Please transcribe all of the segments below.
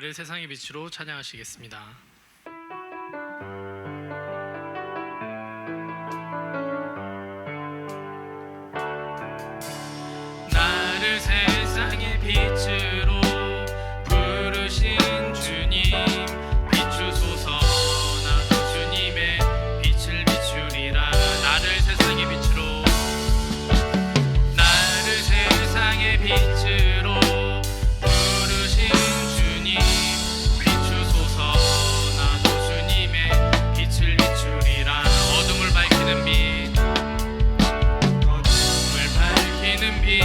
나를 세상의 빛으로 찬양하시겠습니다. 나를 세상의 빛으로 부르신 주님, 비추소서. 나도 주님의 빛을 비추리라. 나를 세상의 빛으로, 나를 세상의 빛으로 부르신 주님, 비추소서. 나도 주님의 빛을 비추리라. 어둠을 밝히는 빛, 어둠을 밝히는 빛,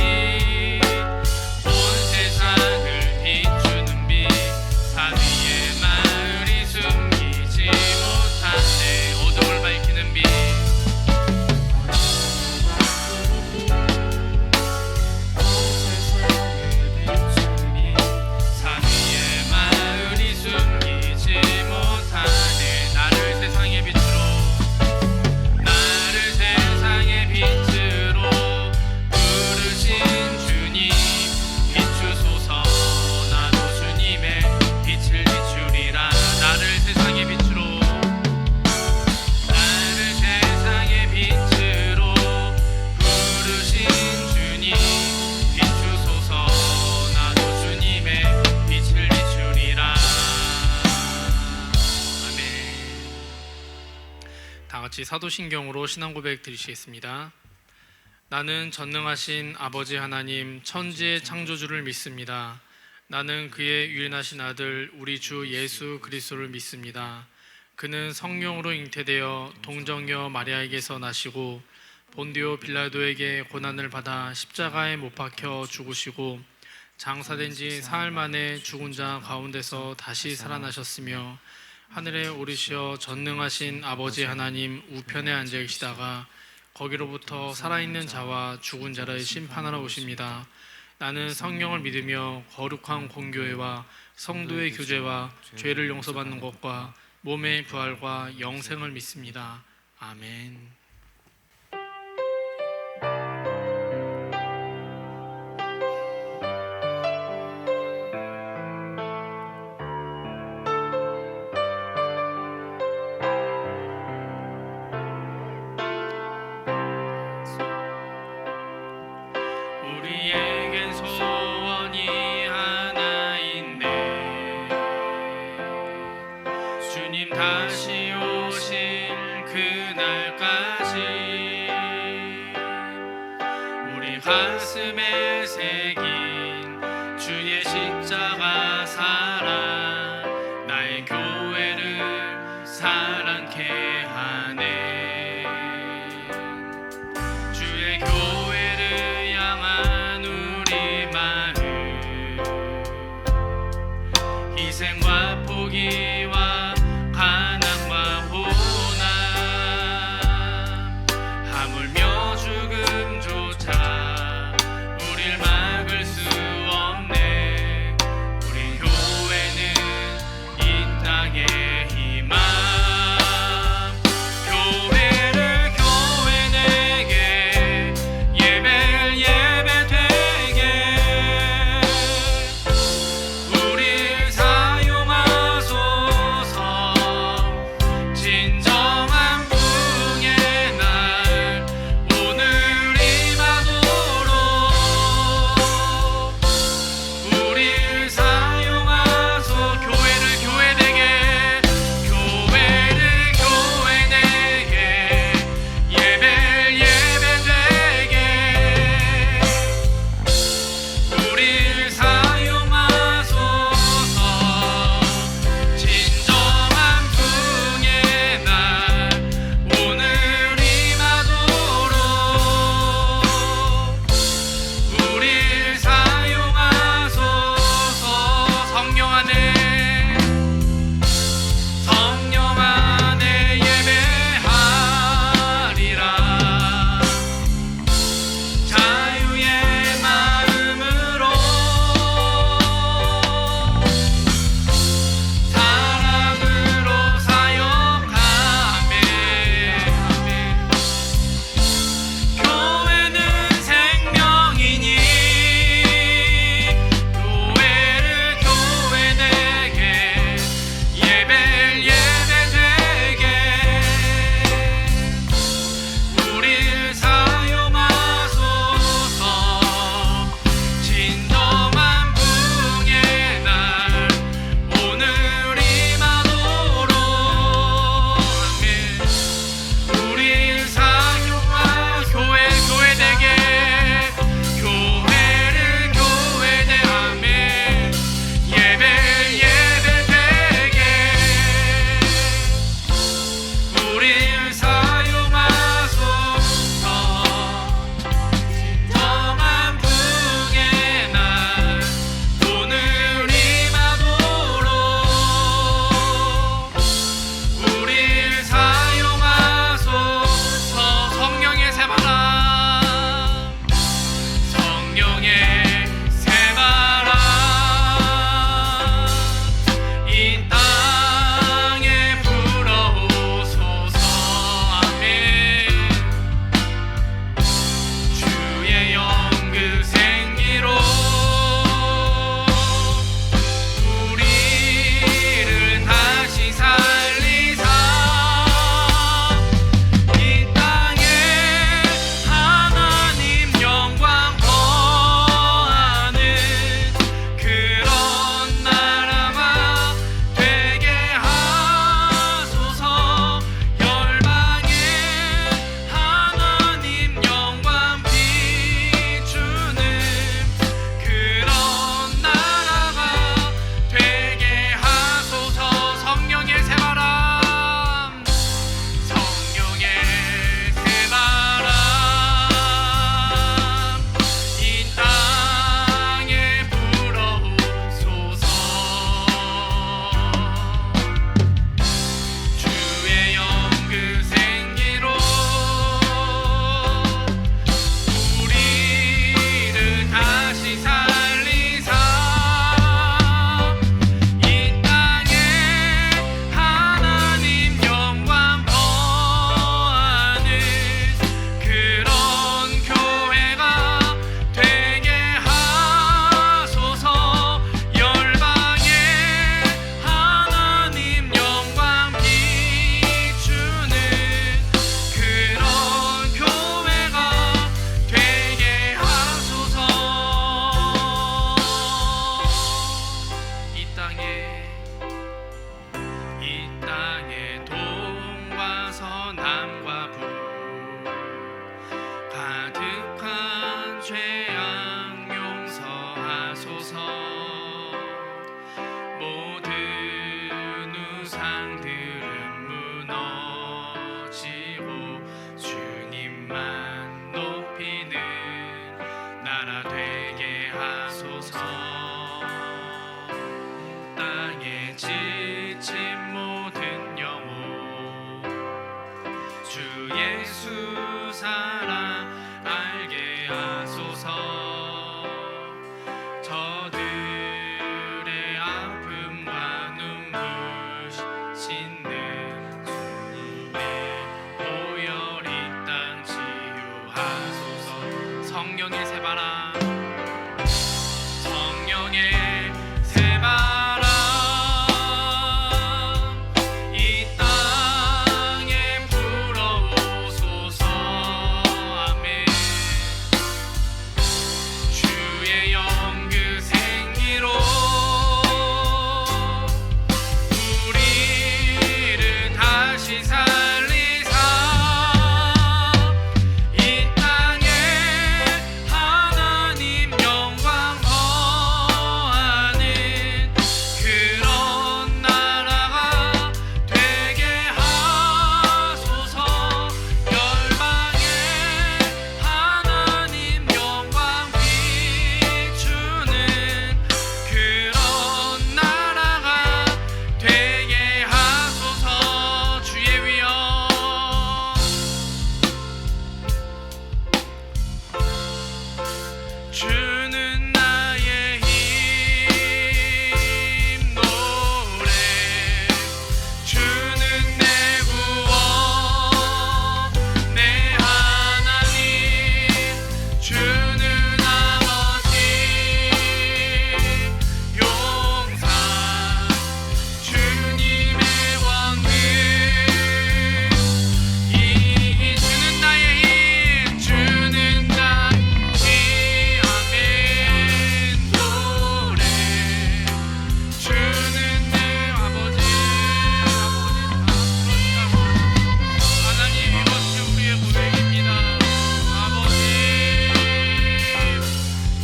같이 사도신경으로 신앙고백 드리시겠습니다. 나는 전능하신 아버지 하나님 천지의 창조주를 믿습니다. 나는 그의 유일하신 아들 우리 주 예수 그리스도를 믿습니다. 그는 성령으로 잉태되어 동정녀 마리아에게서 나시고 본디오 빌라도에게 고난을 받아 십자가에 못 박혀 죽으시고 장사된 지 사흘 만에 죽은 자 가운데서 다시 살아나셨으며 하늘에 오르시어 전능하신 아버지 하나님 우편에 앉아 계시다가 거기로부터 살아있는 자와 죽은 자를 심판하러 오십니다. 나는 성령을 믿으며 거룩한 공교회와 성도의 교제와 죄를 용서받는 것과 몸의 부활과 영생을 믿습니다. 아멘. 우리에겐 소원이 하나 있네. 주님 다시 오실 그날까지 우리 가슴에 새긴 주의 십자가 사랑 나의 교회를 살아게 하네. 주의 교회를 향한 우리 마음, 희생과 포기와 가난과 호남, 하물며 죽음조차 우릴 막을 수 없네. 우리 교회는 이 땅의 희망, 주 예수 사랑 알게 하소서. 저들의 아픔과 눈물 씻는 주님의 보혈 이 땅 치유하소서. 성령의 새바람, 성령의 새바람 이 땅에 불어오소서. 아멘. 주의 영 그 생기로 우리를 다시 살리사 이 땅에 하나님 영광 거하는 그런 나라가 되게 하소서. 열방에 하나님 영광 비추는 그런 나라가 되게 하소서. 주의 위엄, 주는 나의 힘 노래, 주는 내 구원 내 하나님, 주는 아버지 용사, 주님의 원능 이 주는 나의 힘, 주는 나의 힘. 아멘. 노래, 주는 내 아버지 하나님, 이것이 우리의 고백입니다. 아버지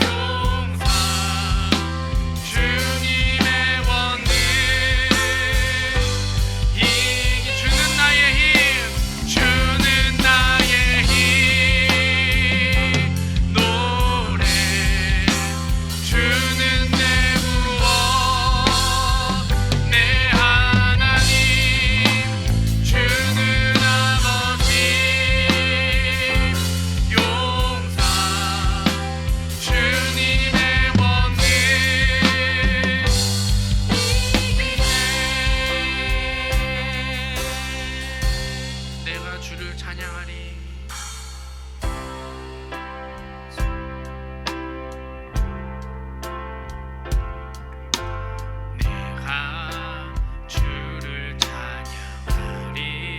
용사, 주님의 원능 이 주는 나의 힘, 주는 나의 힘 노래, 주는 내 구원 내 하나님, 주는 아버지 용사, 주님의 원능 내가 주를 찬양하리. 내가 주를 찬양하리.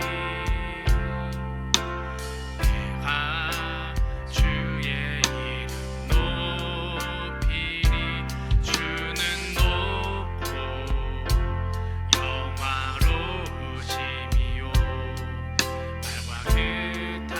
내가 주의 이름 높이리. 주는 높고 영화로우심이요 말과 끝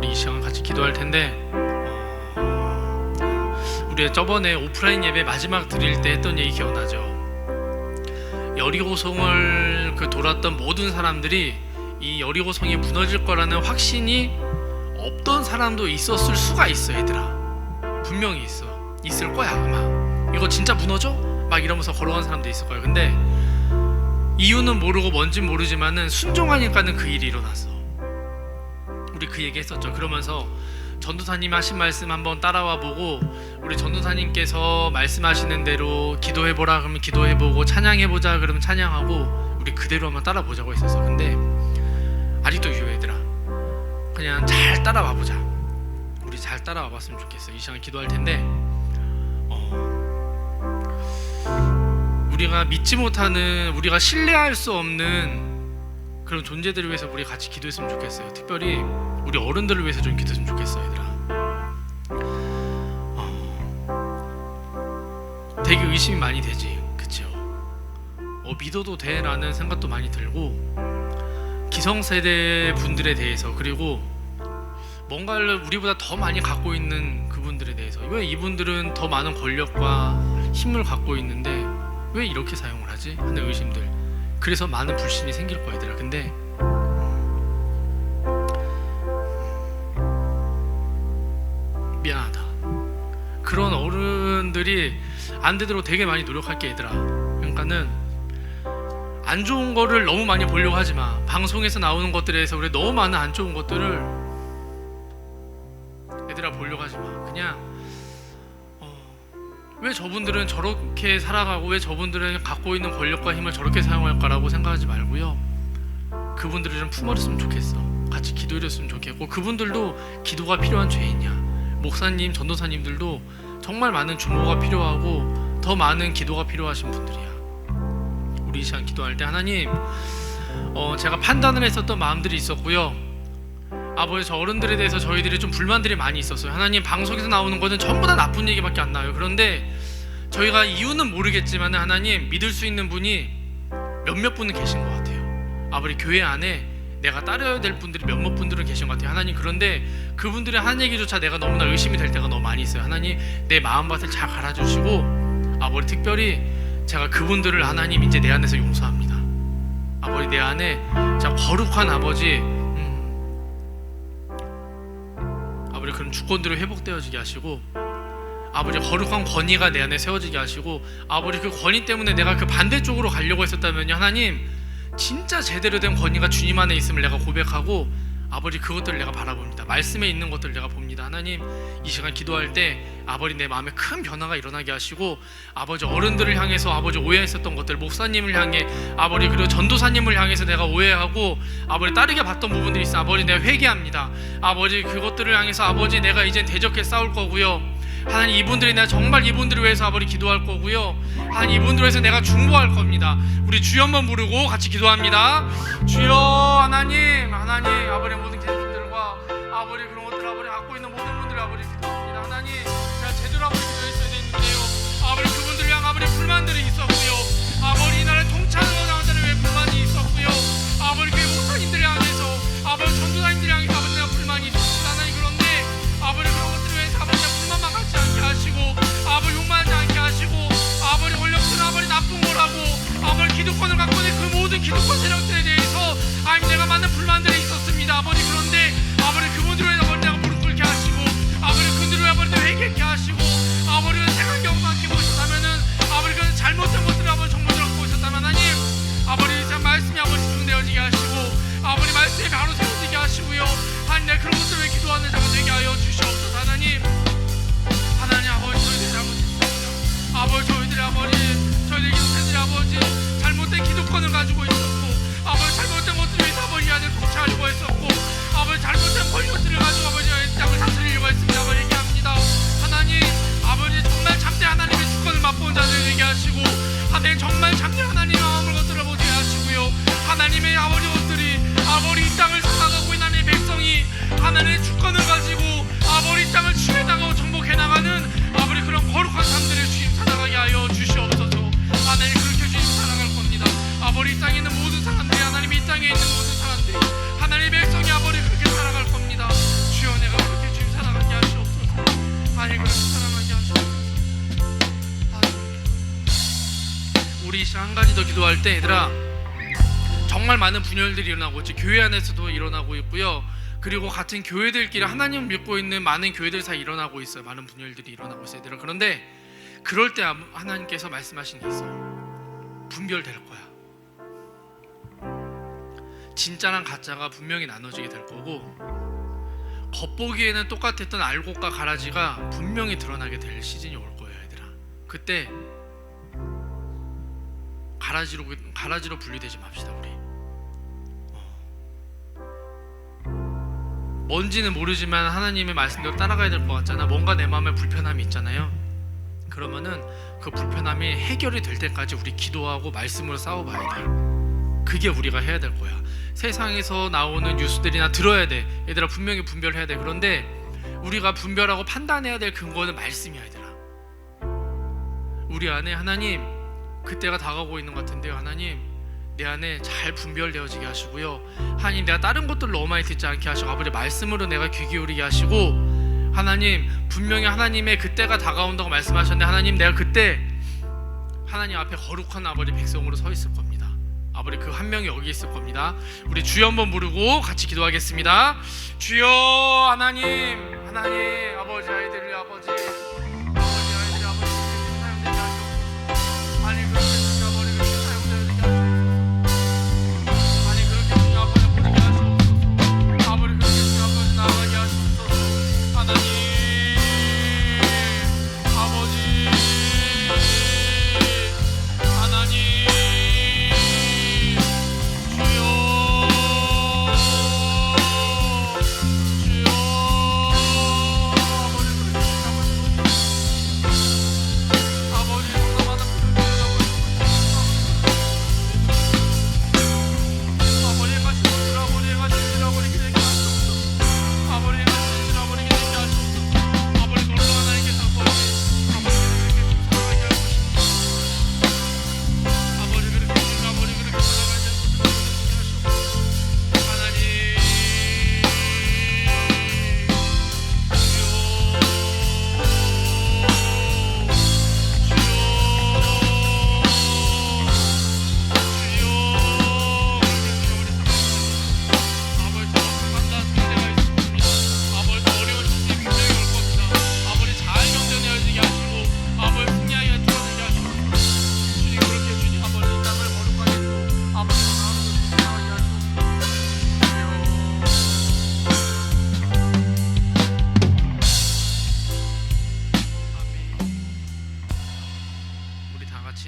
이 시간 같이 기도할 텐데 우리 저번에 오프라인 예배 마지막 드릴 때 했던 얘기 기억나죠? 여리고성을 돌았던 모든 사람들이 이 여리고성이 무너질 거라는 확신이 없던 사람도 있었을 수가 있어. 얘들아, 분명히 있을 거야. 아마 이거 진짜 무너져? 막 이러면서 걸어간 사람도 있을 거야. 근데 이유는 모르고 뭔진 모르지만은 순종하니까는 그 일이 일어났어. 우리 그 얘기 했었죠. 그러면서 전도사님 하신 말씀 한번 따라와 보고, 우리 전도사님께서 말씀하시는 대로 기도해보라 그러면 기도해보고, 찬양해보자 그러면 찬양하고, 우리 그대로 한번 따라 보자고 했었어. 근데 아직도 얘들아, 그냥 잘 따라와 보자. 우리 잘 따라와 봤으면 좋겠어. 이 시간 기도할 텐데 우리가 믿지 못하는, 우리가 신뢰할 수 없는 그런 존재들을 위해서 우리 같이 기도했으면 좋겠어요. 특별히 우리 어른들을 위해서 좀 기도했으면 좋겠어. 얘들아, 되게 의심이 많이 되지, 그쵸? 믿어도 돼? 라는 생각도 많이 들고, 기성세대 분들에 대해서, 그리고 뭔가를 우리보다 더 많이 갖고 있는 그분들에 대해서, 왜 이분들은 더 많은 권력과 힘을 갖고 있는데 왜 이렇게 사용을 하지? 하는 의심들. 그래서 많은 불신이 생길 거야, 얘들아. 근데 미안하다. 그런 어른들이 안 되도록 되게 많이 노력할게, 얘들아. 그러니까는 안 좋은 거를 너무 많이 보려고 하지 마. 방송에서 나오는 것들에 대해서 우리 너무 많은 안 좋은 것들을 얘들아 보려고 하지 마. 그냥 왜 저분들은 저렇게 살아가고 왜 저분들은 갖고 있는 권력과 힘을 저렇게 사용할까라고 생각하지 말고요, 그분들을 좀 품어줬으면 좋겠어. 같이 기도해줬으면 좋겠고, 그분들도 기도가 필요한 죄인이야. 목사님, 전도사님들도 정말 많은 주모가 필요하고 더 많은 기도가 필요하신 분들이야. 우리 이 시간 기도할 때 하나님, 제가 판단을 했었던 마음들이 있었고요, 아버지, 저 어른들에 대해서 저희들이 좀 불만들이 많이 있었어요. 하나님, 방송에서 나오는 거는 전부 다 나쁜 얘기밖에 안 나와요. 그런데 저희가 이유는 모르겠지만 하나님, 믿을 수 있는 분이 몇몇 분은 계신 것 같아요. 아버지, 교회 안에 내가 따라야 될 분들이 몇몇 분들은 계신 것 같아요. 하나님, 그런데 그분들의 한 얘기조차 내가 너무나 의심이 될 때가 너무 많이 있어요. 하나님, 내 마음밭을 잘 갈아주시고, 아버지, 특별히 제가 그분들을 하나님 이제 내 안에서 용서합니다. 아버지, 내 안에 자 거룩한 아버지, 아버지, 그런 주권들이 회복되어지게 하시고, 아버지, 거룩한 권위가 내 안에 세워지게 하시고, 아버지, 그 권위 때문에 내가 그 반대쪽으로 가려고 했었다면요, 하나님, 진짜 제대로 된 권위가 주님 안에 있음을 내가 고백하고, 아버지, 그것들을 내가 바라봅니다. 말씀에 있는 것들을 내가 봅니다. 하나님, 이 시간 기도할 때 아버지, 내 마음에 큰 변화가 일어나게 하시고, 아버지, 어른들을 향해서 아버지 오해했었던 것들, 목사님을 향해 아버지, 그리고 전도사님을 향해서 내가 오해하고 아버지 따르게 봤던 부분들이 있어. 아버지, 내가 회개합니다. 아버지, 그것들을 향해서 아버지, 내가 이젠 대적해 싸울 거고요. 하나님, 이분들이 내가 정말 이분들을 위해서 아버지 기도할 거고요. 하나님, 이분들을 위해서 내가 중보할 겁니다. 우리 주여 한번 부르고 같이 기도합니다. 주여. 하나님, 아버지, 모든 개인들과 아버지 그런 것들 아버지 갖고 있는 모든 분들 아버지 기도합니다. 하나님, 제가 제대로 아버지 기도했어야 되는데요, 아버지, 그분들을 향한 아버지 불만들이 있었고요, 아버지, 이 나라의 통찰로 나온다는 왜 불만이 있었고요, 아버지, 교회 목사님들을 향해서 아버지, 전도사님들을 향해서 아버지 내가 불만이 있었습니다. 하나님, 그런데 아버지, 그런 것들을 위해서 아버지 내가 불만만 갖지 않게 하시고, 아버지, 욕망하지 않게 하시고, 아버지, 권력들은 아버지 나쁜 거라고 아버지 기득권을 갖고 있는 그 모든 기득권 세력들에 대해서 내가 많은 불만들이 있었습니다. 아버지, 그런데 아버지, 그분들을 아버지 내가 무릎 꿇게 하시고, 아버지, 그들을 아버지 회개케 하시고, 아버지, 생각 경험하게 보셨다면은 아버지, 그 잘못된 것들을 아버지 정보를 갖고 있었다면 하나님, 아버지, 참 말씀이 아버지 집중되어지게 하시고, 아버지, 말씀이 바로 세워지게 하시고요. 하나님, 내가 그런 것들을 왜 기도하는 자가 되게 하여 주시옵소서. 하나님, 아버지, 저희들이 잘못했습니다. 아버지, 저희들이 기독자들이 아버지 잘못된 기득권을 가지고 있었고, 아버지, 잘못된 것들을 위해서 아버지 이 안을 통치하려고 했었고, 아버지, 잘못된 권력들을 가지고 아버지 땅을 다스리려고 했습니다. 아버지, 얘기합니다. 하나님, 아버지, 정말 참된 하나님의 주권을 맛본 자들 되게 하시고, 하나님, 정말 참된 하나님의 마음을 것들을 보게 하시고요, 하나님의 아버지 것들이 아버지 이 땅을 살아가고 있는 하나님의 백성이 하나님의 주권을 가지고 아버지 이 땅을 취해나가고 정복해 나가는 아버지 그런 거룩한 삶들을 주님 살아가게 하여 주시옵소서. 하나님, 그렇게 주님 살아갈 겁니다. 아버지, 이 땅에 있는 모든 사람들이, 하나님 이 땅에 있는 모든 사람들이, 하나님의 백성이 아버지 그렇게 살아갈 겁니다. 주여, 내 기도할 때 얘들아 정말 많은 분열들이 일어나고 있지. 교회 안에서도 일어나고 있고요. 그리고 같은 교회들끼리 하나님을 믿고 있는 많은 교회들 사이 일어나고 있어요. 많은 분열들이 일어나고 있어요, 얘들아. 그런데 그럴 때 하나님께서 말씀하신 게 있어요. 분별될 거야. 진짜랑 가짜가 분명히 나눠지게 될 거고, 겉보기에는 똑같았던 알곡과 가라지가 분명히 드러나게 될 시즌이 올 거예요, 얘들아. 그때 가라지로 분리되지 맙시다, 우리. 뭔지는 모르지만 하나님의 말씀대로 따라가야 될 것 같잖아. 뭔가 내 마음에 불편함이 있잖아요. 그러면은 그 불편함이 해결이 될 때까지 우리 기도하고 말씀으로 싸워봐야 돼. 그게 우리가 해야 될 거야. 세상에서 나오는 뉴스들이나 들어야 돼. 얘들아, 분명히 분별해야 돼. 그런데 우리가 분별하고 판단해야 될 근거는 말씀이야, 얘들아. 우리 안에 하나님, 그때가 다가오고 있는 것 같은데요. 하나님, 내 안에 잘 분별되어지게 하시고요. 하나님, 내가 다른 것들 너무 많이 듣지 않게 하시고, 아버지 말씀으로 내가 귀 기울이게 하시고, 하나님, 분명히 하나님의 그때가 다가온다고 말씀하셨는데, 하나님, 내가 그때 하나님 앞에 거룩한 아버지 백성으로 서 있을 겁니다. 아버지 그 한 명이 여기 있을 겁니다. 우리 주여 한번 부르고 같이 기도하겠습니다. 주여. 하나님, 하나님, 아버지 아이들을 아버지 아이들이 아버지 사용되게 하시옵소서. 아니 그렇게 주여 아버지 그렇게 사용되게 하시옵소서. 아니 그렇게 주여 아버지 보게 하시옵소서. 아버지 그렇게 주여 아버지 나가게 하시옵소서. 하나님, 아버지, 하나님,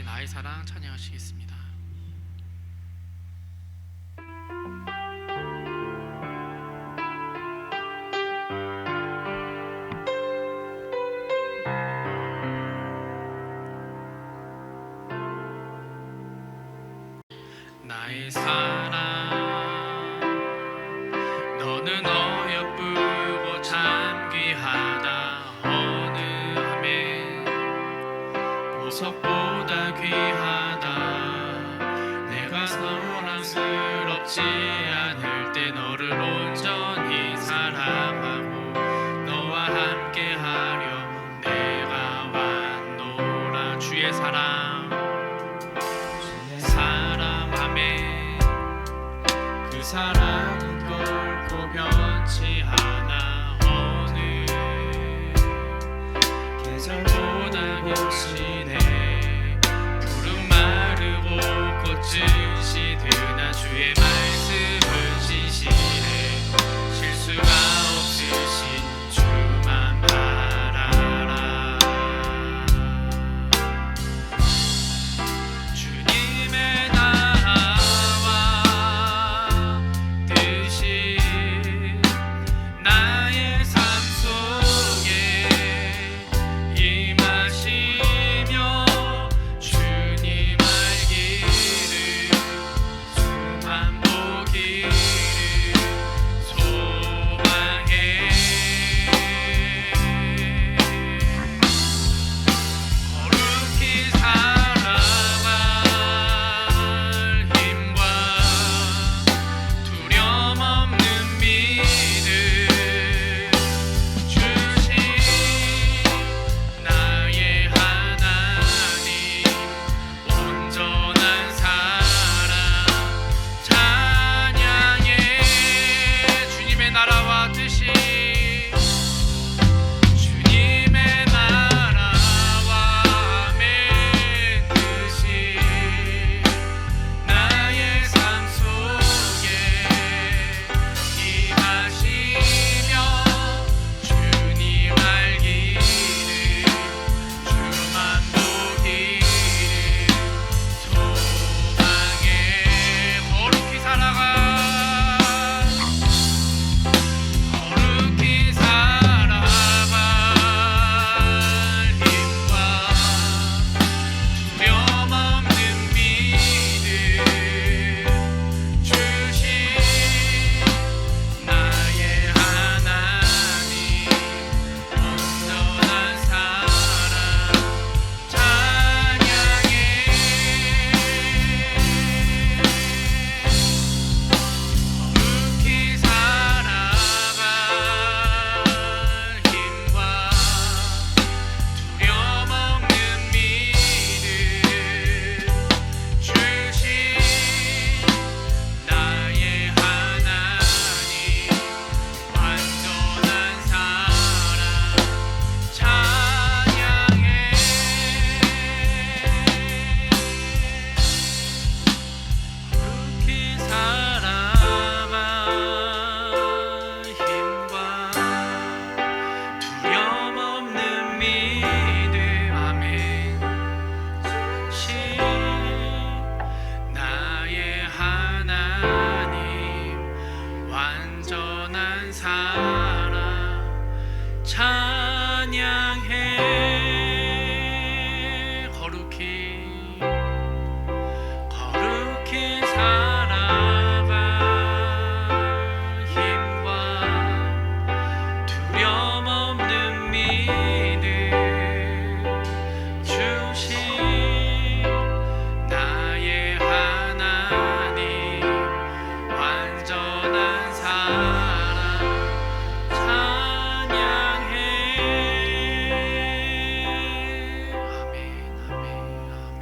나의 사랑 찬양하시겠습니다. 나의 사랑, 너는 어여쁘고 참 귀하다. 어느 함에 보석보다 귀하다. 내가 사랑스럽지 않을 때 너를 온전히 사랑하고 너와 함께하려 내가 왔노라. 주의 사랑, 사랑함에 그 사랑은 결코 변치 않아. 어느 계절보다 결실해 푸른 마르고 꽃은 시드나 주의 말씀은 신실해. 실수가 없으신 주만 바라라. 주님의 나와 뜻이 나의 삶 속에 임하시네. 같으신 주님의 나라와 맺는 뜻이 나의 삶 속에 임하시며 주님 알기를 주만 보기를 소망해 거룩히 살아갈 힘과 두려움 없는 믿음 주신 나의 하나님 온전한 사랑 찬양해 거룩히 살아갈 힘과 두려움 없는 믿음 주신 나의 하나님 완전한 사랑 찬양해 거룩히 살아갈 힘과 두려움 없는 믿음 아멘 신 나의 하나님 완전한 사랑 찬양해 거룩히 살아갈 힘과 두려움 없는 믿음 주신 나의 하나님 완전한 사랑 찬양해 아멘 아멘 아멘.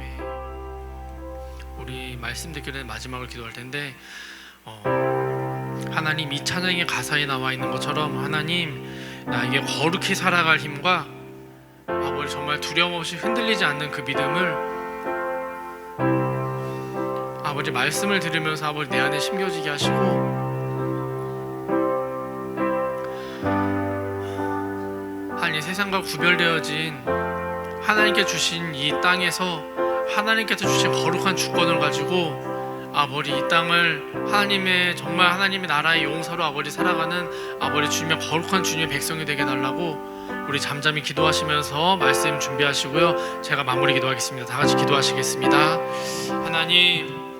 우리 말씀 듣기 전에 마지막을 기도할 텐데 하나님 이 찬양의 가사에 나와 있는 것처럼 하나님 나에게 거룩히 살아갈 힘과 아버지 정말 두려움 없이 흔들리지 않는 그 믿음을 아버지 말씀을 들으면서 아버지 내 안에 심겨지게 하시고 하나님 세상과 구별되어진 하나님께 주신 이 땅에서 하나님께서 주신 거룩한 주권을 가지고 아버지 이 땅을 하나님의 정말 하나님의 나라의 용사로 아버지 살아가는 아버지 주님의 거룩한 주님의 백성이 되게 해달라고 우리 잠잠히 기도하시면서 말씀 준비하시고요. 제가 마무리 기도하겠습니다. 다 같이 기도하시겠습니다. 하나님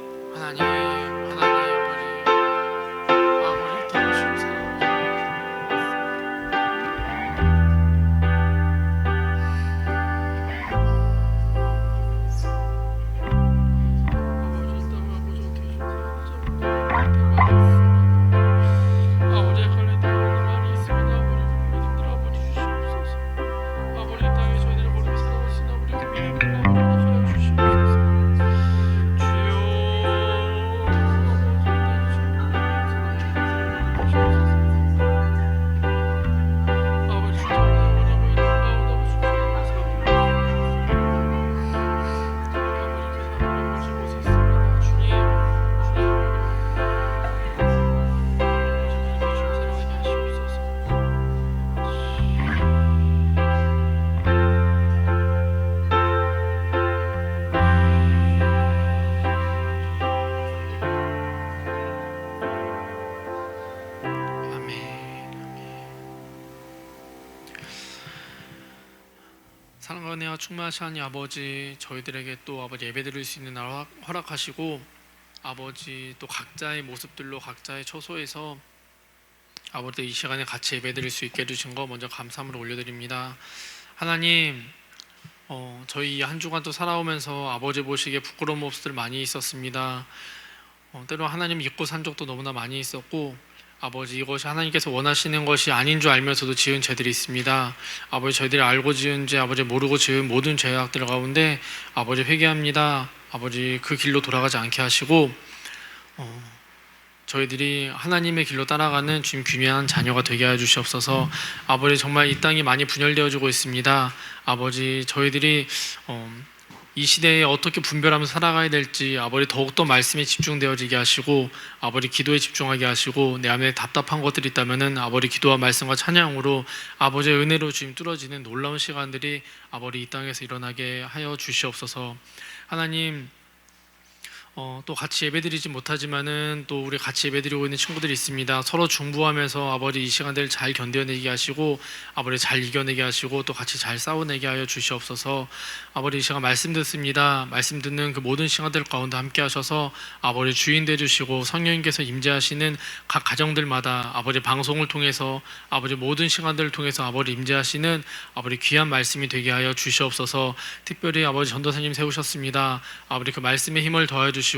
아버지 도우시옵소서. 사랑과 은혜와 충만하신 하나님 아버지, 저희들에게 또 아버지 예배드릴 수 있는 날 허락하시고 아버지 또 각자의 모습들로 각자의 처소에서 아버지 이 시간에 같이 예배드릴 수 있게 해주신 거 먼저 감사함으로 올려드립니다. 하나님 저희 한 주간 또 살아오면서 아버지 보시기에 부끄러운 모습들 많이 있었습니다. 때로 하나님 잊고 산 적도 너무나 많이 있었고 아버지 이것이 하나님께서 원하시는 것이 아닌 줄 알면서도 지은 죄들이 있습니다. 아버지 저희들이 알고 지은 죄, 아버지 모르고 지은 모든 죄악들 가운데 아버지 회개합니다. 아버지 그 길로 돌아가지 않게 하시고 저희들이 하나님의 길로 따라가는 주님 귀한 자녀가 되게 하여 주시옵소서. 아버지, 정말 이 땅이 많이 분열되어지고 있습니다. 아버지, 저희들이 이 시대에 어떻게 분별하면서 살아가야 될지 아버지 더욱더 말씀에 집중되어지게 하시고 아버지 기도에 집중하게 하시고 내 안에 답답한 것들이 있다면은 아버지 기도와 말씀과 찬양으로 아버지의 은혜로 주님 뚫어지는 놀라운 시간들이 아버지 이 땅에서 일어나게 하여 주시옵소서. 하나님, 또 같이 예배드리지 못하지만은 또 우리 같이 예배드리고 있는 친구들이 있습니다. 서로 중보하면서 아버지 이 시간들을 잘 견뎌내게 하시고 아버지 잘 이겨내게 하시고 또 같이 잘 싸워내게 하여 주시옵소서. 아버지, 이 시간 말씀 듣습니다. 말씀 듣는 그 모든 시간들 가운데 함께 하셔서 아버지 주인 되주시고 성령님께서 임재하시는 각 가정들마다 아버지 방송을 통해서 아버지 모든 시간들을 통해서 아버지 임재하시는 아버지 귀한 말씀이 되게 하여 주시옵소서. 특별히 아버지 전도사님 세우셨습니다. 아버지 그 말씀에 힘을 더하여 주시고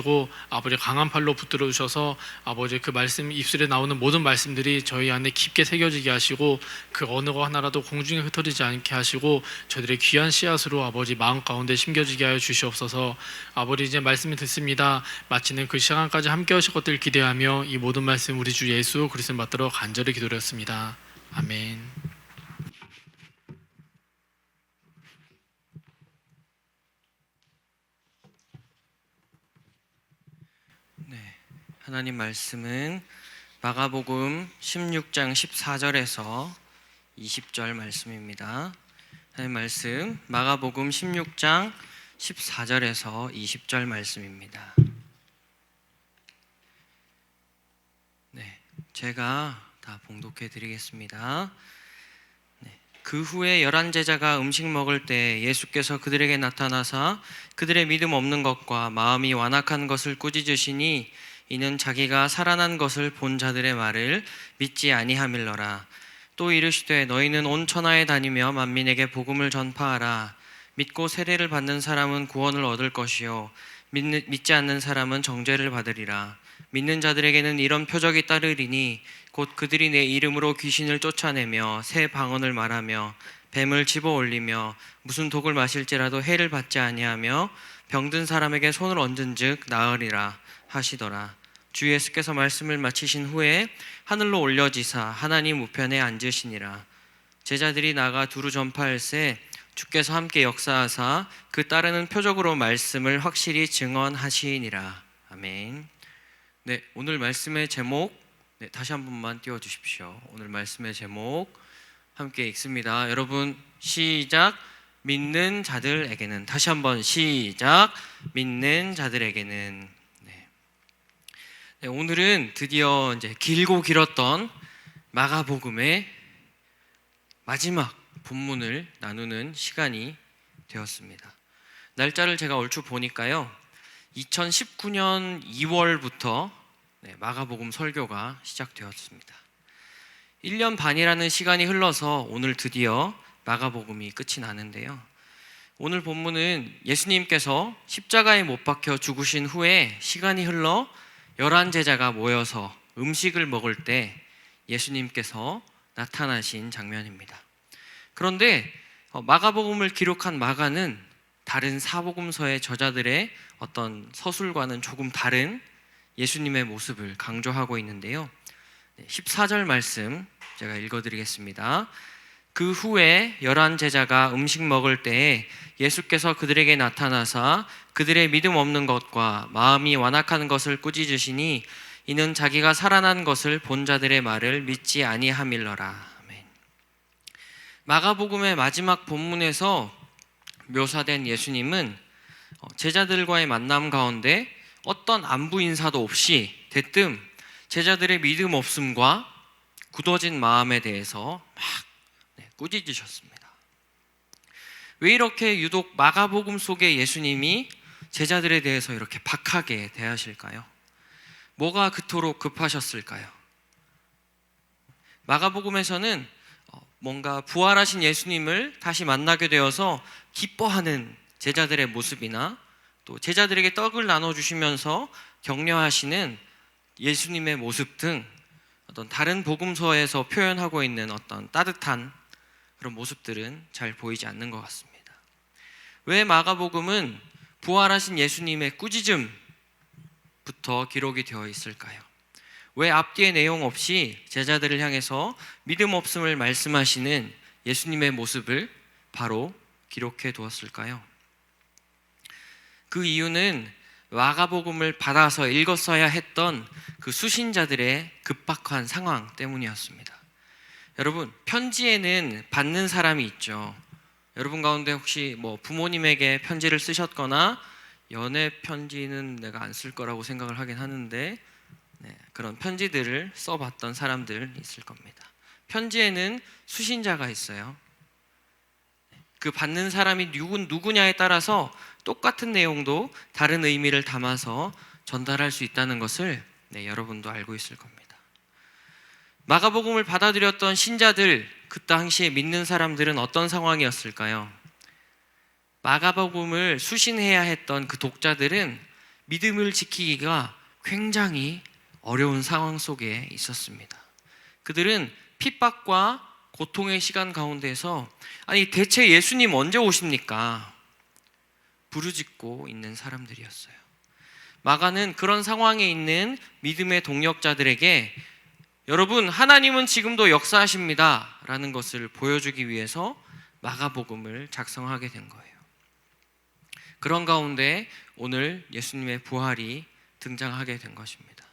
아버지 강한 팔로 붙들어 주셔서 아버지 그 말씀 입술에 나오는 모든 말씀들이 저희 안에 깊게 새겨지게 하시고 그 어느 거 하나라도 공중에 흩어지지 않게 하시고 저희들의 귀한 씨앗으로 아버지 마음 가운데 심겨지게 하여 주시옵소서. 아버지, 이제 말씀을 듣습니다. 마치는 그 시간까지 함께 하실 것들 기대하며 이 모든 말씀 우리 주 예수 그리스도를 받들어 간절히 기도드렸습니다. 아멘. 하나님 말씀은 마가복음 16장 14절에서 20절 말씀입니다. 하나님 말씀 마가복음 16장 14절에서 20절 말씀입니다. 제가 다 봉독해 드리겠습니다. 그 후에 11제자가 음식 먹을 때 예수께서 그들에게 나타나사 그들의 믿음 없는 것과 마음이 완악한 것을 꾸짖으시니 이는 자기가 살아난 것을 본 자들의 말을 믿지 아니함일러라. 또 이르시되 너희는 온 천하에 다니며 만민에게 복음을 전파하라. 믿고 세례를 받는 사람은 구원을 얻을 것이요 믿지 않는 사람은 정죄를 받으리라. 믿는 자들에게는 이런 표적이 따르리니 곧 그들이 내 이름으로 귀신을 쫓아내며 새 방언을 말하며 뱀을 집어올리며 무슨 독을 마실지라도 해를 받지 아니하며 병든 사람에게 손을 얹은즉 나으리라 하시더라. 주 예수께서 말씀을 마치신 후에 하늘로 올려지사 하나님 우편에 앉으시니라. 제자들이 나가 두루 전파할세 주께서 함께 역사하사 그 따르는 표적으로 말씀을 확실히 증언하시니라. 아멘. 오늘 말씀의 제목 다시 한 번만 띄워주십시오. 오늘 말씀의 제목 함께 읽습니다. 여러분 시작. 믿는 자들에게는. 다시 한번 시작. 믿는 자들에게는. 오늘은 드디어 이제 길고 길었던 마가복음의 마지막 본문을 나누는 시간이 되었습니다. 날짜를 제가 얼추 보니까요 2019년 2월부터 마가복음 설교가 시작되었습니다. 1년 반이라는 시간이 흘러서 오늘 드디어 마가복음이 끝이 나는데요, 오늘 본문은 예수님께서 십자가에 못 박혀 죽으신 후에 시간이 흘러 11제자가 모여서 음식을 먹을 때 예수님께서 나타나신 장면입니다. 그런데 마가복음을 기록한 마가는 다른 사복음서의 저자들의 어떤 서술과는 조금 다른 예수님의 모습을 강조하고 있는데요, 14절 말씀 제가 읽어드리겠습니다. 그 후에 11제자가 음식 먹을 때에 예수께서 그들에게 나타나사 그들의 믿음 없는 것과 마음이 완악한 것을 꾸짖으시니 이는 자기가 살아난 것을 본 자들의 말을 믿지 아니함일러라. 아멘. 마가복음의 마지막 본문에서 묘사된 예수님은 제자들과의 만남 가운데 어떤 안부 인사도 없이 대뜸 제자들의 믿음 없음과 굳어진 마음에 대해서 막 꾸짖으셨습니다. 왜 이렇게 유독 마가복음 속의 예수님이 제자들에 대해서 이렇게 박하게 대하실까요? 뭐가 그토록 급하셨을까요? 마가복음에서는 뭔가 부활하신 예수님을 다시 만나게 되어서 기뻐하는 제자들의 모습이나 또 제자들에게 떡을 나눠주시면서 격려하시는 예수님의 모습 등 어떤 다른 복음서에서 표현하고 있는 어떤 따뜻한 그런 모습들은 잘 보이지 않는 것 같습니다. 왜 마가복음은 부활하신 예수님의 꾸짖음부터 기록이 되어 있을까요? 왜 앞뒤의 내용 없이 제자들을 향해서 믿음 없음을 말씀하시는 예수님의 모습을 바로 기록해 두었을까요? 그 이유는 마가복음을 받아서 읽었어야 했던 그 수신자들의 급박한 상황 때문이었습니다. 여러분, 편지에는 받는 사람이 있죠. 여러분 가운데 혹시 부모님에게 편지를 쓰셨거나 연애 편지는 내가 안 쓸 거라고 생각을 하긴 하는데 그런 편지들을 써봤던 사람들 있을 겁니다. 편지에는 수신자가 있어요. 그 받는 사람이 누구냐에 따라서 똑같은 내용도 다른 의미를 담아서 전달할 수 있다는 것을 여러분도 알고 있을 겁니다. 마가복음을 받아들였던 신자들, 그 당시에 믿는 사람들은 어떤 상황이었을까요? 마가복음을 수신해야 했던 그 독자들은 믿음을 지키기가 굉장히 어려운 상황 속에 있었습니다. 그들은 핍박과 고통의 시간 가운데서 아니 대체 예수님 언제 오십니까? 부르짖고 있는 사람들이었어요. 마가는 그런 상황에 있는 믿음의 동력자들에게 여러분, 하나님은 지금도 역사하십니다 라는 것을 보여주기 위해서 마가복음을 작성하게 된 거예요. 그런 가운데 오늘 예수님의 부활이 등장하게 된 것입니다.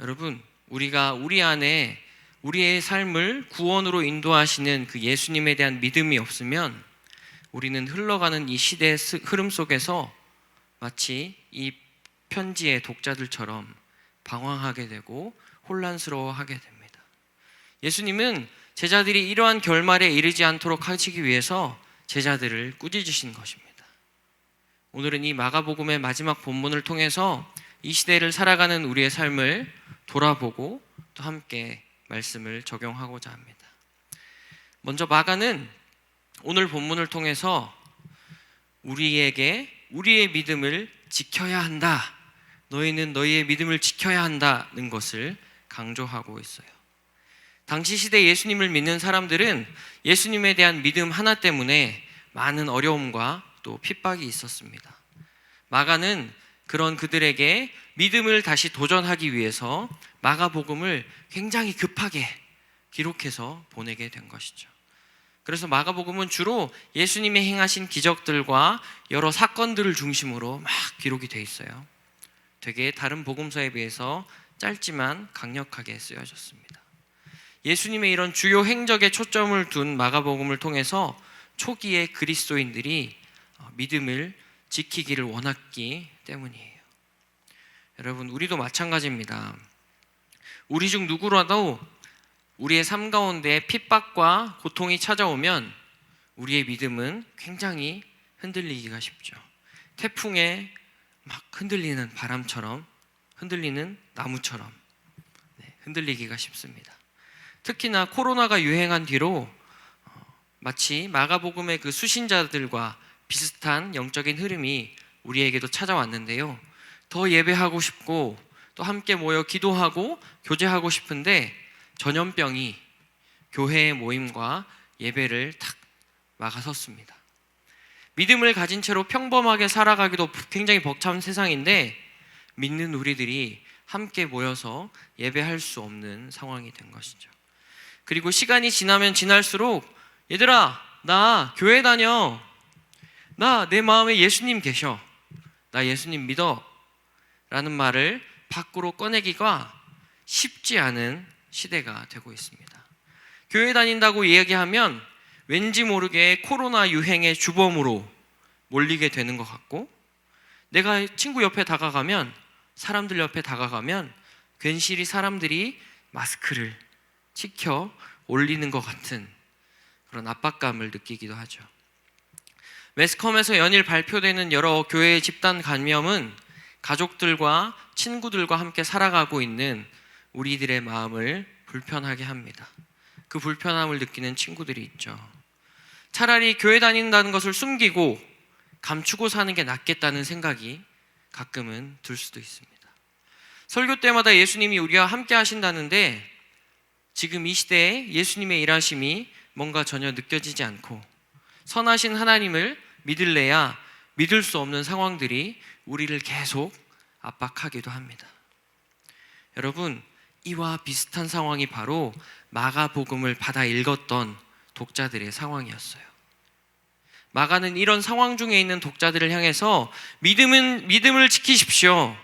여러분, 우리가 우리 안에 우리의 삶을 구원으로 인도하시는 그 예수님에 대한 믿음이 없으면 우리는 흘러가는 이 시대의 흐름 속에서 마치 이 편지의 독자들처럼 방황하게 되고 혼란스러워하게 됩니다. 예수님은 제자들이 이러한 결말에 이르지 않도록 하시기 위해서 제자들을 꾸짖으신 것입니다. 오늘은 이 마가복음의 마지막 본문을 통해서 이 시대를 살아가는 우리의 삶을 돌아보고 또 함께 말씀을 적용하고자 합니다. 먼저 마가는 오늘 본문을 통해서 우리에게 우리의 믿음을 지켜야 한다, 너희는 너희의 믿음을 지켜야 한다는 것을 강조하고 있어요. 당시 시대 예수님을 믿는 사람들은 예수님에 대한 믿음 하나 때문에 많은 어려움과 또 핍박이 있었습니다. 마가는 그런 그들에게 믿음을 다시 도전하기 위해서 마가복음을 굉장히 급하게 기록해서 보내게 된 것이죠. 그래서 마가복음은 주로 예수님이 행하신 기적들과 여러 사건들을 중심으로 막 기록이 돼 있어요. 되게 다른 복음서에 비해서 짧지만 강력하게 쓰여졌습니다. 예수님의 이런 주요 행적에 초점을 둔 마가복음을 통해서 초기의 그리스도인들이 믿음을 지키기를 원했기 때문이에요. 여러분, 우리도 마찬가지입니다. 우리 중 누구라도 우리의 삶 가운데 핍박과 고통이 찾아오면 우리의 믿음은 굉장히 흔들리기가 쉽죠. 태풍에 막 흔들리는 바람처럼, 흔들리는 나무처럼 흔들리기가 쉽습니다. 특히나 코로나가 유행한 뒤로 마치 마가복음의 그 수신자들과 비슷한 영적인 흐름이 우리에게도 찾아왔는데요. 더 예배하고 싶고 또 함께 모여 기도하고 교제하고 싶은데 전염병이 교회의 모임과 예배를 탁 막아섰습니다. 믿음을 가진 채로 평범하게 살아가기도 굉장히 벅찬 세상인데 믿는 우리들이 함께 모여서 예배할 수 없는 상황이 된 것이죠. 그리고 시간이 지나면 지날수록 얘들아, 나 교회 다녀, 나 내 마음에 예수님 계셔, 나 예수님 믿어 라는 말을 밖으로 꺼내기가 쉽지 않은 시대가 되고 있습니다. 교회 다닌다고 이야기하면 왠지 모르게 코로나 유행의 주범으로 몰리게 되는 것 같고, 내가 친구 옆에 다가가면, 사람들 옆에 다가가면 괜시리 사람들이 마스크를 지켜 올리는 것 같은 그런 압박감을 느끼기도 하죠. 매스컴에서 연일 발표되는 여러 교회의 집단 감염은 가족들과 친구들과 함께 살아가고 있는 우리들의 마음을 불편하게 합니다. 그 불편함을 느끼는 친구들이 있죠. 차라리 교회 다닌다는 것을 숨기고 감추고 사는 게 낫겠다는 생각이 가끔은 들 수도 있습니다. 설교 때마다 예수님이 우리와 함께 하신다는데 지금 이 시대에 예수님의 일하심이 뭔가 전혀 느껴지지 않고 선하신 하나님을 믿을래야 믿을 수 없는 상황들이 우리를 계속 압박하기도 합니다. 여러분, 이와 비슷한 상황이 바로 마가복음을 받아 읽었던 독자들의 상황이었어요. 마가는 이런 상황 중에 있는 독자들을 향해서 믿음을 지키십시오.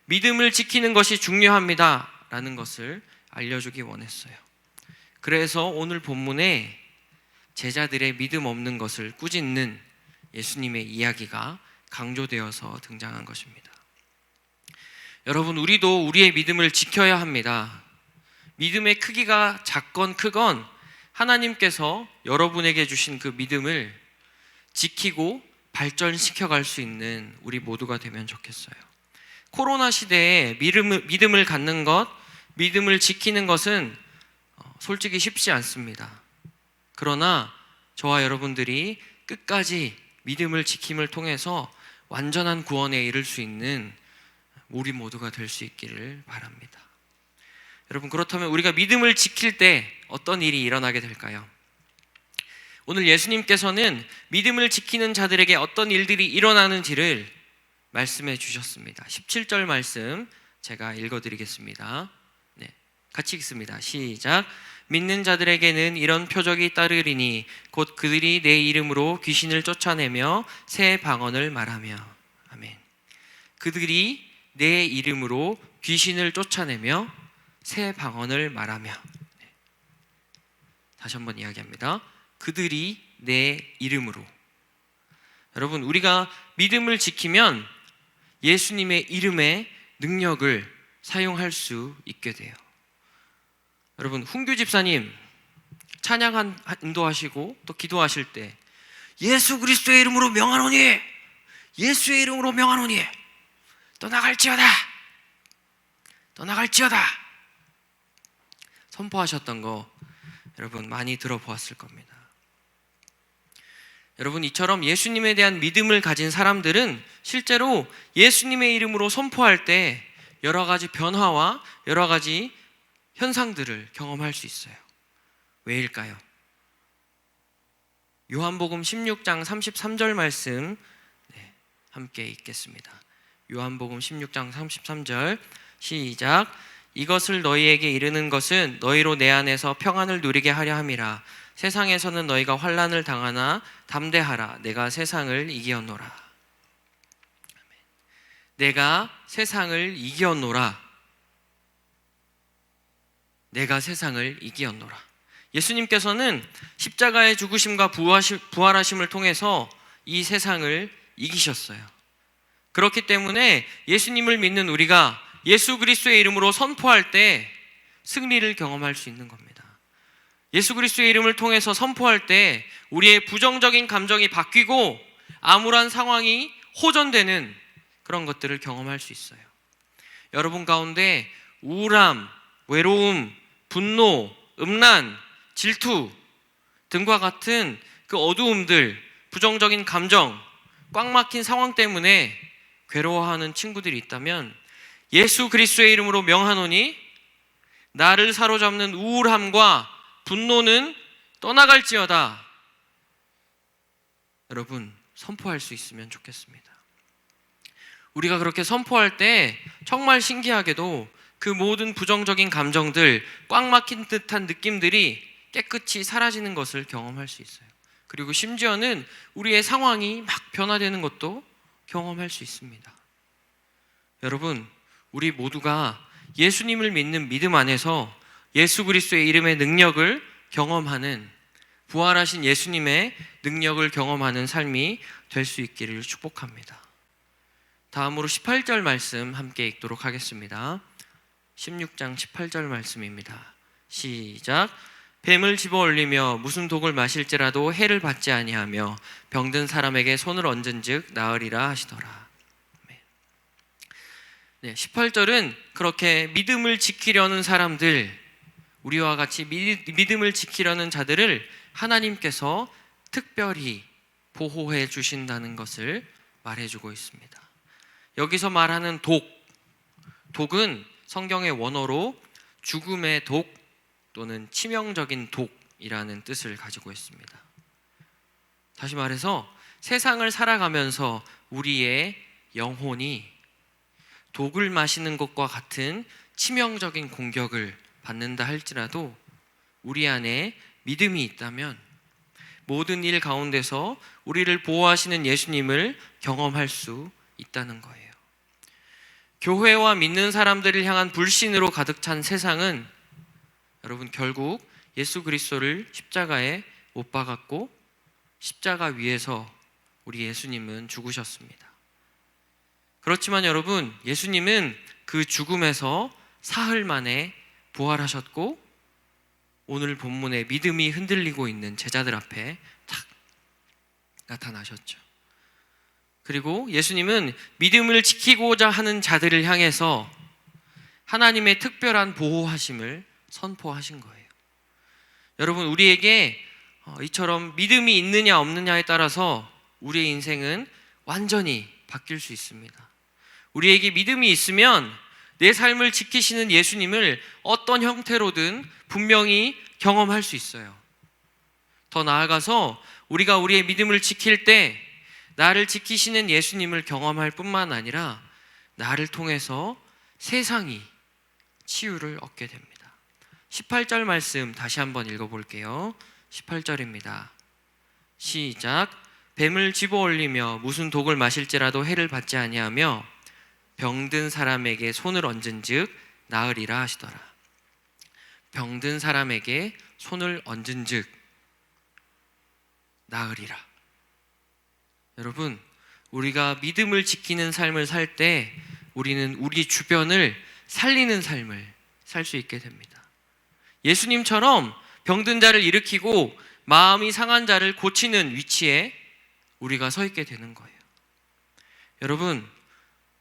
믿음을 지키는 것이 중요합니다. 라는 것을 알려주기 원했어요. 그래서 오늘 본문에 제자들의 믿음 없는 것을 꾸짖는 예수님의 이야기가 강조되어서 등장한 것입니다. 여러분, 우리도 우리의 믿음을 지켜야 합니다. 믿음의 크기가 작건 크건 하나님께서 여러분에게 주신 그 믿음을 지키고 발전시켜 갈 수 있는 우리 모두가 되면 좋겠어요. 코로나 시대에 믿음을 갖는 것, 믿음을 지키는 것은 솔직히 쉽지 않습니다. 그러나 저와 여러분들이 끝까지 믿음을 지킴을 통해서 완전한 구원에 이를 수 있는 우리 모두가 될 수 있기를 바랍니다. 여러분, 그렇다면 우리가 믿음을 지킬 때 어떤 일이 일어나게 될까요? 오늘 예수님께서는 믿음을 지키는 자들에게 어떤 일들이 일어나는지를 말씀해 주셨습니다. 17절 말씀 제가 읽어드리겠습니다. 네, 같이 읽습니다. 시작. 믿는 자들에게는 이런 표적이 따르리니 곧 그들이 내 이름으로 귀신을 쫓아내며 새 방언을 말하며. 아멘. 그들이 내 이름으로 귀신을 쫓아내며 새 방언을 말하며. 네. 다시 한번 이야기합니다. 그들이 내 이름으로. 여러분, 우리가 믿음을 지키면 예수님의 이름의 능력을 사용할 수 있게 돼요. 여러분, 훈규 집사님 찬양 인도하시고 또 기도하실 때 예수 그리스도의 이름으로 명하노니, 예수의 이름으로 명하노니 떠나갈지어다, 떠나갈지어다 선포하셨던 거 여러분 많이 들어보았을 겁니다. 여러분, 이처럼 예수님에 대한 믿음을 가진 사람들은 실제로 예수님의 이름으로 선포할 때 여러 가지 변화와 여러 가지 현상들을 경험할 수 있어요. 왜일까요? 요한복음 16장 33절 말씀 함께 읽겠습니다. 요한복음 16장 33절 시작. 이것을 너희에게 이르는 것은 너희로 내 안에서 평안을 누리게 하려 함이라. 세상에서는 너희가 환난을 당하나 담대하라. 내가 세상을 이기었노라. 내가 세상을 이기었노라. 내가 세상을 이기었노라. 예수님께서는 십자가의 죽으심과 부활하심을 통해서 이 세상을 이기셨어요. 그렇기 때문에 예수님을 믿는 우리가 예수 그리스도의 이름으로 선포할 때 승리를 경험할 수 있는 겁니다. 예수 그리스도의 이름을 통해서 선포할 때 우리의 부정적인 감정이 바뀌고 암울한 상황이 호전되는 그런 것들을 경험할 수 있어요. 여러분 가운데 우울함, 외로움, 분노, 음란, 질투 등과 같은 그 어두움들, 부정적인 감정, 꽉 막힌 상황 때문에 괴로워하는 친구들이 있다면 예수 그리스도의 이름으로 명하노니 나를 사로잡는 우울함과 분노는 떠나갈지어다. 여러분, 선포할 수 있으면 좋겠습니다. 우리가 그렇게 선포할 때 정말 신기하게도 그 모든 부정적인 감정들, 꽉 막힌 듯한 느낌들이 깨끗이 사라지는 것을 경험할 수 있어요. 그리고 심지어는 우리의 상황이 막 변화되는 것도 경험할 수 있습니다. 여러분, 우리 모두가 예수님을 믿는 믿음 안에서 예수 그리스도의 이름의 능력을 경험하는, 부활하신 예수님의 능력을 경험하는 삶이 될 수 있기를 축복합니다. 다음으로 18절 말씀 함께 읽도록 하겠습니다. 16장 18절 말씀입니다. 시작. 뱀을 집어올리며 무슨 독을 마실지라도 해를 받지 아니하며 병든 사람에게 손을 얹은즉 나으리라 하시더라. 네, 18절은 그렇게 믿음을 지키려는 사람들, 우리와 같이 믿음을 지키려는 자들을 하나님께서 특별히 보호해 주신다는 것을 말해주고 있습니다. 여기서 말하는 독은 성경의 원어로 죽음의 독 또는 치명적인 독이라는 뜻을 가지고 있습니다. 다시 말해서 세상을 살아가면서 우리의 영혼이 독을 마시는 것과 같은 치명적인 공격을 받는다 할지라도 우리 안에 믿음이 있다면 모든 일 가운데서 우리를 보호하시는 예수님을 경험할 수 있다는 거예요. 교회와 믿는 사람들을 향한 불신으로 가득 찬 세상은 여러분 결국 예수 그리스도를 십자가에 못 박았고 십자가 위에서 우리 예수님은 죽으셨습니다. 그렇지만 여러분, 예수님은 그 죽음에서 사흘 만에 부활하셨고 오늘 본문에 믿음이 흔들리고 있는 제자들 앞에 탁 나타나셨죠. 그리고 예수님은 믿음을 지키고자 하는 자들을 향해서 하나님의 특별한 보호하심을 선포하신 거예요. 여러분, 우리에게 이처럼 믿음이 있느냐 없느냐에 따라서 우리의 인생은 완전히 바뀔 수 있습니다. 우리에게 믿음이 있으면 내 삶을 지키시는 예수님을 어떤 형태로든 분명히 경험할 수 있어요. 더 나아가서 우리가 우리의 믿음을 지킬 때 나를 지키시는 예수님을 경험할 뿐만 아니라 나를 통해서 세상이 치유를 얻게 됩니다. 18절 말씀 다시 한번 읽어볼게요. 18절입니다. 시작. 뱀을 집어올리며 무슨 독을 마실지라도 해를 받지 아니하며 병든 사람에게 손을 얹은즉 나으리라 하시더라. 병든 사람에게 손을 얹은즉 나으리라. 여러분, 우리가 믿음을 지키는 삶을 살 때 우리는 우리 주변을 살리는 삶을 살 수 있게 됩니다. 예수님처럼 병든 자를 일으키고 마음이 상한 자를 고치는 위치에 우리가 서 있게 되는 거예요. 여러분,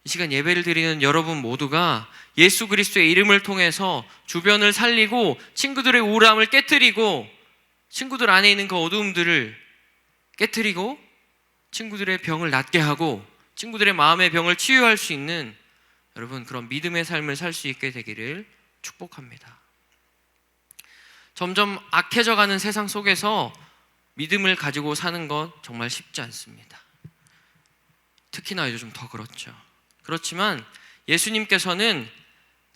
이 시간 예배를 드리는 여러분 모두가 예수 그리스도의 이름을 통해서 주변을 살리고 친구들의 우울함을 깨트리고 친구들 안에 있는 그 어두움들을 깨트리고 친구들의 병을 낫게 하고 친구들의 마음의 병을 치유할 수 있는 여러분 그런 믿음의 삶을 살 수 있게 되기를 축복합니다. 점점 악해져가는 세상 속에서 믿음을 가지고 사는 것 정말 쉽지 않습니다. 특히나 요즘 더 그렇죠. 그렇지만 예수님께서는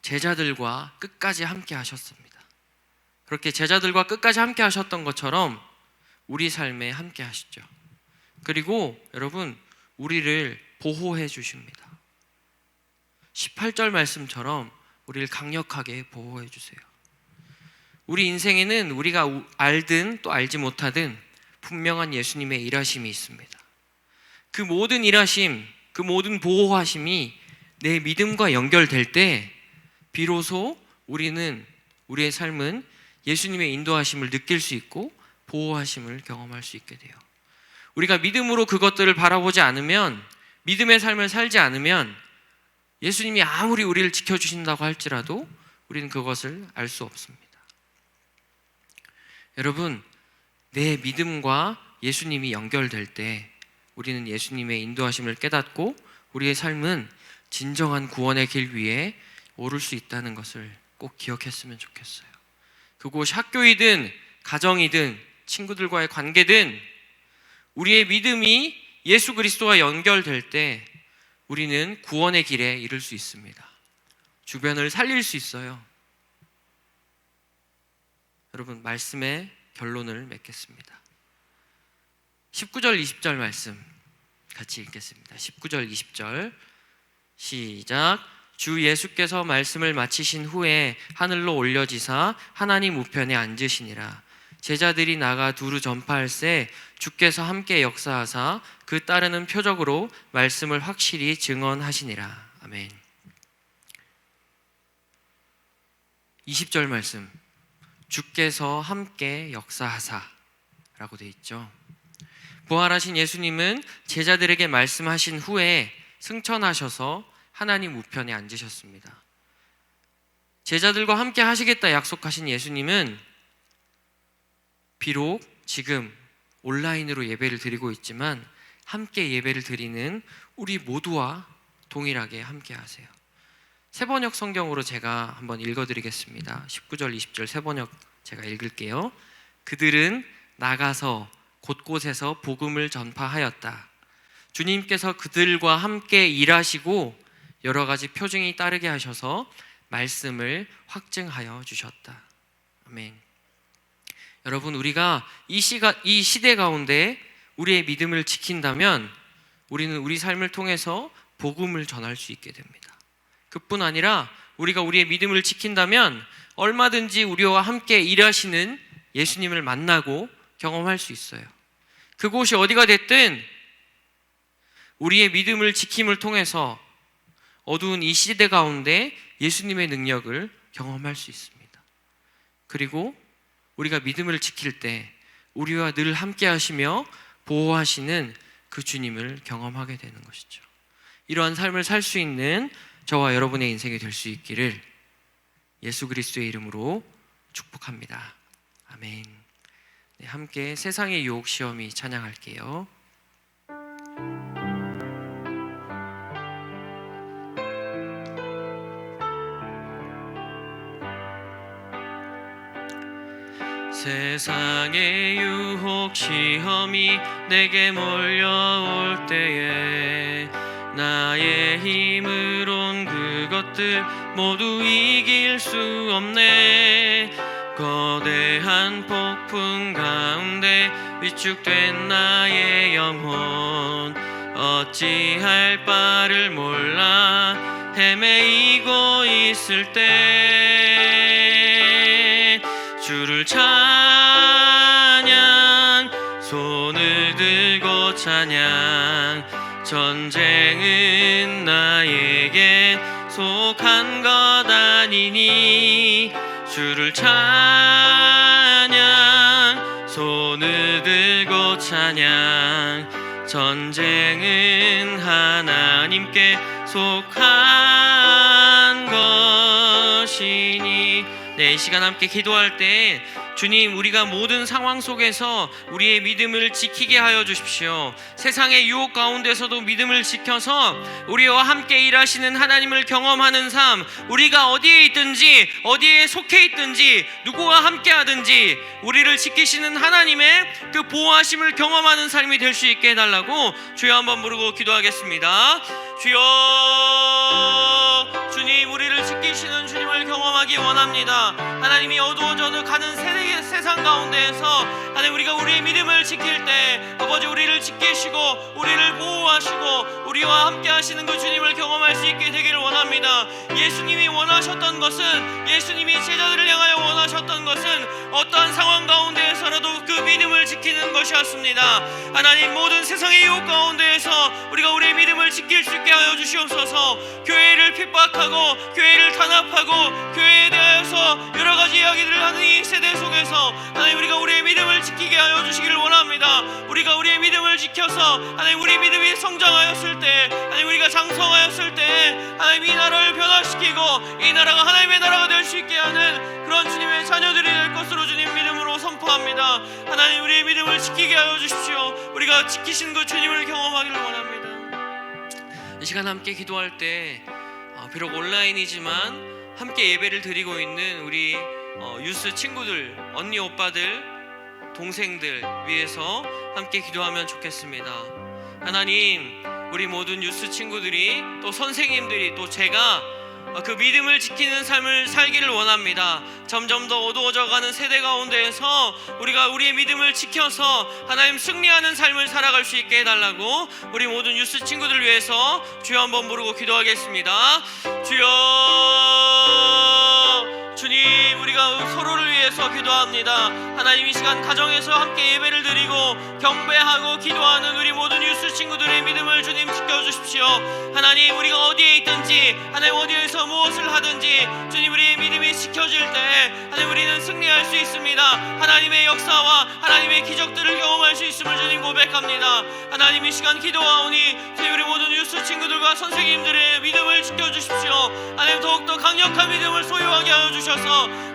제자들과 끝까지 함께 하셨습니다. 그렇게 제자들과 끝까지 함께 하셨던 것처럼 우리 삶에 함께 하시죠. 그리고 여러분, 우리를 보호해 주십니다. 18절 말씀처럼 우리를 강력하게 보호해 주세요. 우리 인생에는 우리가 알든 또 알지 못하든 분명한 예수님의 일하심이 있습니다. 그 모든 일하심, 그 모든 보호하심이 내 믿음과 연결될 때 비로소 우리의 삶은 예수님의 인도하심을 느낄 수 있고 보호하심을 경험할 수 있게 돼요. 우리가 믿음으로 그것들을 바라보지 않으면, 믿음의 삶을 살지 않으면 예수님이 아무리 우리를 지켜주신다고 할지라도 우리는 그것을 알 수 없습니다. 여러분, 내 믿음과 예수님이 연결될 때 우리는 예수님의 인도하심을 깨닫고 우리의 삶은 진정한 구원의 길 위에 오를 수 있다는 것을 꼭 기억했으면 좋겠어요. 그곳이 학교이든 가정이든 친구들과의 관계든 우리의 믿음이 예수 그리스도와 연결될 때 우리는 구원의 길에 이를 수 있습니다. 주변을 살릴 수 있어요. 여러분, 말씀의 결론을 맺겠습니다. 19절 20절 말씀 같이 읽겠습니다. 19절 20절 시작. 주 예수께서 말씀을 마치신 후에 하늘로 올려지사 하나님 우편에 앉으시니라. 제자들이 나가 두루 전파할새 주께서 함께 역사하사 그 따르는 표적으로 말씀을 확실히 증언하시니라. 아멘. 20절 말씀, 주께서 함께 역사하사 라고 되어 있죠. 부활하신 예수님은 제자들에게 말씀하신 후에 승천하셔서 하나님 우편에 앉으셨습니다. 제자들과 함께 하시겠다 약속하신 예수님은 비록 지금 온라인으로 예배를 드리고 있지만 함께 예배를 드리는 우리 모두와 동일하게 함께 하세요. 세번역 성경으로 제가 한번 읽어드리겠습니다. 19절 20절 세번역 제가 읽을게요. 그들은 나가서 곳곳에서 복음을 전파하였다. 주님께서 그들과 함께 일하시고 여러 가지 표징이 따르게 하셔서 말씀을 확증하여 주셨다. 아멘. 여러분, 우리가 이 시대 가운데 우리의 믿음을 지킨다면 우리는 우리 삶을 통해서 복음을 전할 수 있게 됩니다. 그뿐 아니라 우리가 우리의 믿음을 지킨다면 얼마든지 우리와 함께 일하시는 예수님을 만나고 경험할 수 있어요. 그곳이 어디가 됐든 우리의 믿음을 지킴을 통해서 어두운 이 시대 가운데 예수님의 능력을 경험할 수 있습니다. 그리고 우리가 믿음을 지킬 때 우리와 늘 함께 하시며 보호하시는 그 주님을 경험하게 되는 것이죠. 이러한 삶을 살 수 있는 저와 여러분의 인생이 될 수 있기를 예수 그리스도의 이름으로 축복합니다. 아멘. 네, 함께 세상의 유혹 시험이 찬양할게요. 세상의 유혹 시험이 내게 몰려올 때에 나의 힘으론 그것들 모두 이길 수 없네. 거대한 폭풍 가운데 위축된 나의 영혼 어찌할 바를 몰라 헤매이고 있을 때 주를 찬양 손을 들고 찬양 전쟁은 나에게 속한 것 아니니 주를 찬양 손을 들고 찬양 전쟁은 하나님께 속한 것이니. 네, 이 시간 함께 기도할 때 주님, 우리가 모든 상황 속에서 우리의 믿음을 지키게 하여 주십시오. 세상의 유혹 가운데서도 믿음을 지켜서 우리와 함께 일하시는 하나님을 경험하는 삶, 우리가 어디에 있든지 어디에 속해 있든지 누구와 함께 하든지 우리를 지키시는 하나님의 그 보호하심을 경험하는 삶이 될 수 있게 해달라고 주여 한번 부르고 기도하겠습니다. 주여, 주님, 우리를 지키시는 주님을 경험하기 원합니다. 하나님이 어두워져 가는 세상 가운데에서 하나님, 우리가 우리의 믿음을 지킬 때 아버지 우리를 지키시고 우리를 보호하시고 우리와 함께 하시는 그 주님을 경험할 수 있게 되기를 원합니다. 예수님이 원하셨던 것은, 예수님이 제자들을 향하여 원하셨던 것은 어떠한 상황 가운데에서라도 그 믿음을 지키는 것이었습니다. 하나님, 모든 세상의 유혹 가운데에서 우리가 우리의 믿음을 지킬 수 있게 하여 주시옵소서. 교회를 핍박하고 교회를 탄압하고 교회에 대해서 여러 가지 이야기들을 하는 이 세대 속에서 하나님, 우리가 우리의 믿음을 지키게 하여 주시기를 원합니다. 우리가 우리의 믿음을 지켜서 하나님, 우리 믿음이 성장하였을 때, 하나님, 우리가 장성하였을 때 하나님, 이 나라를 변화시키고 이 나라가 하나님의 나라가 될 수 있게 하는 그런 주님의 자녀들이 될 것으로 주님 믿음으로 선포합니다. 하나님, 우리의 믿음을 지키게 하여 주십시오. 우리가 지키신 그 주님을 경험하기를 원합니다. 이 시간 함께 기도할 때 비록 온라인이지만 함께 예배를 드리고 있는 우리 유스 친구들, 언니 오빠들, 동생들 위해서 함께 기도하면 좋겠습니다. 하나님, 우리 모든 유스 친구들이 또 선생님들이 또 제가 그 믿음을 지키는 삶을 살기를 원합니다. 점점 더 어두워져가는 세대 가운데에서 우리가 우리의 믿음을 지켜서 하나님 승리하는 삶을 살아갈 수 있게 해달라고 우리 모든 유스 친구들 위해서 주여 한번 부르고 기도하겠습니다. 주여, 주님, 우리가 서로를 위해서 기도합니다. 하나님, 이 시간 가정에서 함께 예배를 드리고 경배하고 기도하는 우리 모든 유스 친구들의 믿음을 주님 지켜주십시오. 하나님, 우리가 어디에 있든지 하나님, 어디에서 무엇을 하든지 주님, 우리의 믿음이 지켜질 때 하나님, 우리는 승리할 수 있습니다. 하나님의 역사와 하나님의 기적들을 경험할 수 있음을 주님 고백합니다. 하나님, 이 시간 기도하오니 주님, 우리 모든 유스 친구들과 선생님들의 믿음을 지켜주십시오. 하나님, 더욱더 강력한 믿음을 소유하게 하여 주십시오.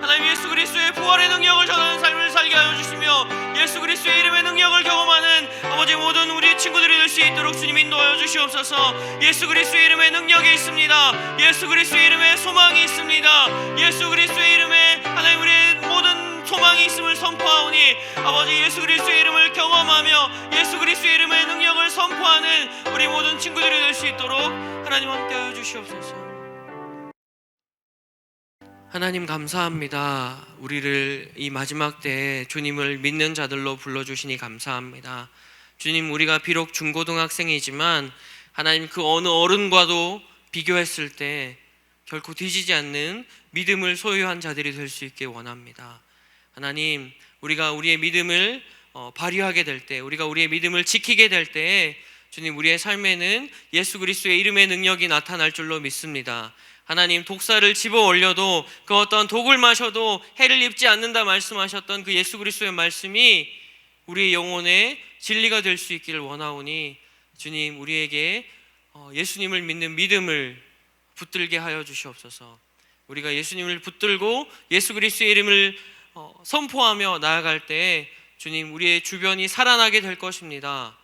하나님, 예수 그리스도의 부활의 능력을 전하는 삶을 살게 하여 주시며 예수 그리스도의 이름의 능력을 경험하는 아버지 모든 우리 친구들이 될 수 있도록 주님 인도하여 주시옵소서. 예수 그리스도의 이름의 능력이 있습니다. 예수 그리스도의 이름에 소망이 있습니다. 예수 그리스도의 이름에 하나님, 우리의 모든 소망이 있음을 선포하오니 아버지, 예수 그리스도의 이름을 경험하며 예수 그리스도의 이름의 능력을 선포하는 우리 모든 친구들이 될 수 있도록 하나님 함께하여 주시옵소서. 하나님 감사합니다. 우리를 이 마지막 때에 주님을 믿는 자들로 불러주시니 감사합니다. 주님, 우리가 비록 중고등학생이지만 하나님 그 어느 어른과도 비교했을 때 결코 뒤지지 않는 믿음을 소유한 자들이 될 수 있게 원합니다. 하나님, 우리가 우리의 믿음을 발휘하게 될 때, 우리가 우리의 믿음을 지키게 될 때 주님, 우리의 삶에는 예수 그리스도의 이름의 능력이 나타날 줄로 믿습니다. 하나님, 독사를 집어 올려도 그 어떤 독을 마셔도 해를 입지 않는다 말씀하셨던 그 예수 그리스도의 말씀이 우리의 영혼의 진리가 될 수 있기를 원하오니 주님, 우리에게 예수님을 믿는 믿음을 붙들게 하여 주시옵소서. 우리가 예수님을 붙들고 예수 그리스도의 이름을 선포하며 나아갈 때 주님, 우리의 주변이 살아나게 될 것입니다.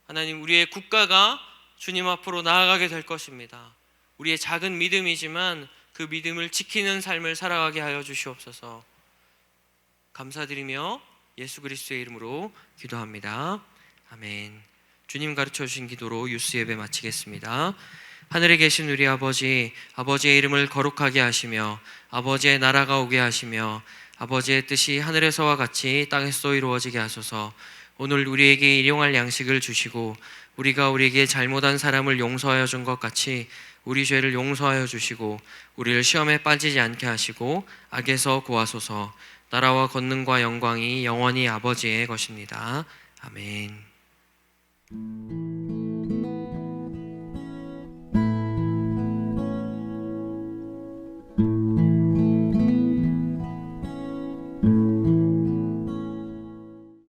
하나님, 우리의 국가가 주님 앞으로 나아가게 될 것입니다. 우리의 작은 믿음이지만 그 믿음을 지키는 삶을 살아가게 하여 주시옵소서. 감사드리며 예수 그리스도의 이름으로 기도합니다. 아멘. 주님 가르쳐 주신 기도로 유스 예배 마치겠습니다. 하늘에 계신 우리 아버지, 아버지의 이름을 거룩하게 하시며 아버지의 나라가 오게 하시며 아버지의 뜻이 하늘에서와 같이 땅에서도 이루어지게 하소서. 오늘 우리에게 일용할 양식을 주시고 우리가 우리에게 잘못한 사람을 용서하여 준 것 같이 우리 죄를 용서하여 주시고 우리를 시험에 빠지지 않게 하시고 악에서 구하소서. 나라와 권능과 영광이 영원히 아버지의 것입니다. 아멘.